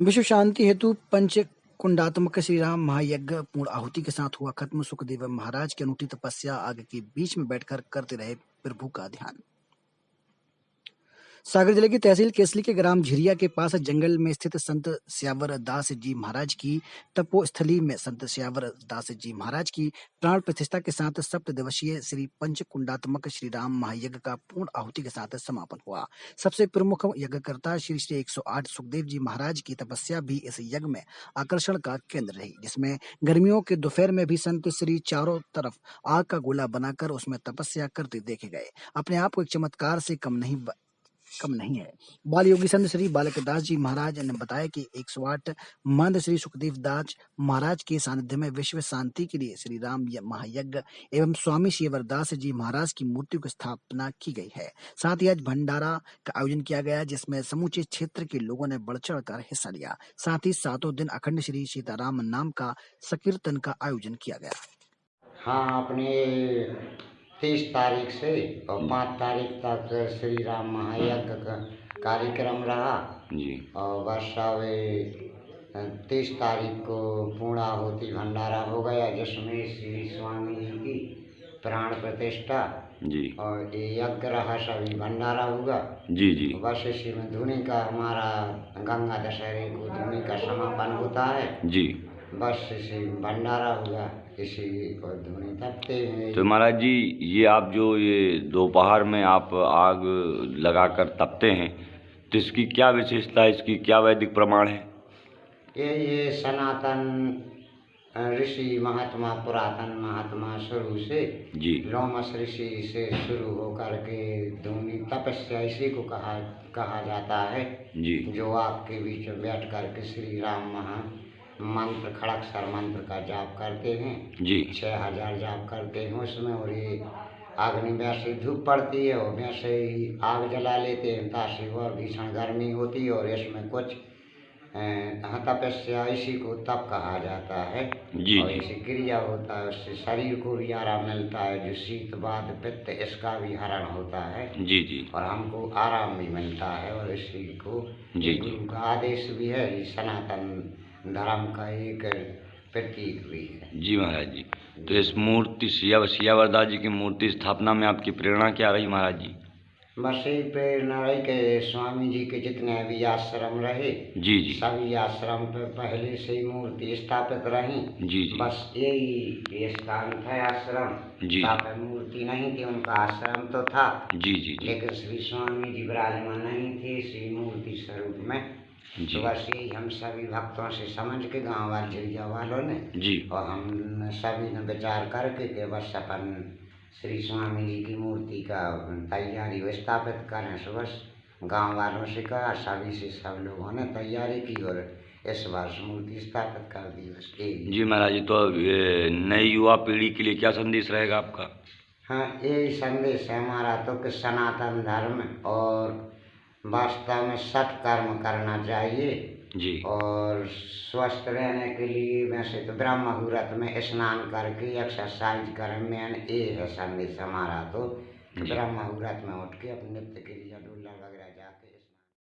विश्व शांति हेतु पंचकुंडात्मक श्री राम महायज्ञ पूर्ण आहुति के साथ हुआ खत्म। सुखदेव महाराज की अनूठी तपस्या आग के बीच में बैठकर करते रहे प्रभु का ध्यान। सागर जिले की तहसील केसली के ग्राम झिरिया के पास जंगल में स्थित संत श्यावर दास जी महाराज की तपोस्थली में संत श्यावर दास जी महाराज की प्राण प्रतिष्ठा के साथ 7 दिवसीय श्री पंचकुंडात्मक श्री राम महायज्ञ का पूर्ण आहुति के साथ समापन हुआ। सबसे प्रमुख यज्ञकर्ता श्री श्री 108 सुखदेव जी महाराज की तपस्या भी इस यज्ञ में आकर्षण का केंद्र रही, जिसमें गर्मियों के दोपहर में भी संत श्री चारों तरफ आग का गोला बनाकर उसमें तपस्या करते देखे गए। अपने आप को एक चमत्कार से कम नहीं है। बाल योगी संत श्री बालक दास जी महाराज ने बताया कि 108 मंद श्री सुखदेव दास महाराज के सानिध्य में विश्व शांति के लिए श्री राम महायज्ञ एवं स्वामी श्यावरदास जी महाराज की मूर्ति की स्थापना की गई है। साथ ही आज भंडारा का आयोजन किया गया, जिसमें समूचे क्षेत्र के लोगों ने बढ़ चढ़ कर हिस्सा लिया। साथ ही 7 दिन अखंड श्री सीताराम नाम का संकीर्तन का आयोजन किया गया। हाँ, अपने 30 तारीख से और 5 तारीख तक श्री राम महायज्ञ का कार्यक्रम रहा जी। और वर्षावे 30 तारीख को पूर्णाहुति भंडारा हो गया, जिसमें श्री स्वामी जी की प्राण प्रतिष्ठा जी और ये यज्ञ रहा, सभी भंडारा हुआ जी जी। बस इसी में धुनी का हमारा गंगा दशहरे को धुनी का समापन होता है जी। बस इसी भंडारा हुआ, इसी को धुनी तपते हैं। तो महाराज जी, ये आप जो ये दोपहर में आप आग लगाकर तपते हैं, तो इसकी क्या विशेषता है, इसकी क्या वैदिक प्रमाण है? ये सनातन ऋषि महात्मा, पुरातन महात्मा शुरू से जी लोमस ऋषि से शुरू होकर के धुनी तपस्या इसी को कहा जाता है जी। जो आपके बीच में बैठ करके श्री राम महा मंत्र खड़गसर मंत्र का जाप करते हैं जी। 6000 जाप करते हैं उसमें, और ये अग्नि वैसे धूप पड़ती है और वैसे ही आग जला लेते हैं ताकि और भीषण गर्मी होती है। और इसमें कुछ तपस्या इसी को तप कहा जाता है जी और जी। इसी क्रिया होता है, उससे शरीर को भी आराम मिलता है, जो शीत वात पित्त इसका भी हरण होता है जी जी। और हमको आराम भी मिलता है। और इसी को जी गुरु का आदेश भी है, ये सनातन धर्म का एक प्रतीक भी है। जी महाराज जी, तो इस मूर्ति श्यावरदास जी की मूर्ति स्थापना में आपकी प्रेरणा क्या रही महाराज जी? बस यही प्रेरणा रही कि स्वामी जी के जितने भी आश्रम रहे जी जी। सभी आश्रम पे पहले से ही मूर्ति स्थापित रही जी जी। बस यही स्थान था आश्रम जी। मूर्ति नहीं थी, उनका आश्रम तो था जी जी जी। लेकिन श्री स्वामी जी विराजमान नहीं थे श्री मूर्ति स्वरूप में। जी। तो बस यही हम सभी भक्तों से समझ के गाँव वाले झिरिया वालों ने जी और हम सभी ने विचार करके कि बस अपन श्री स्वामी जी की मूर्ति का तैयारी स्थापित करें। तो बस गाँव वालों से कहा, सभी से सब लोगों ने तैयारी की और इस वर्ष मूर्ति स्थापित कर दी। बस जी महाराज जी, तो नई युवा पीढ़ी के लिए क्या संदेश रहेगा आपका? हाँ, यही संदेश है हमारा तो कि सनातन धर्म और वास्तव में सत्कर्म करना चाहिए जी। और स्वस्थ रहने के लिए वैसे तो ब्रह्म मुहूर्त में स्नान करके एक्सरसाइज करें, मेन ये है संदेश हमारा तो ब्रह्म मुहूर्त में उठ के अपने नित्य क्रिया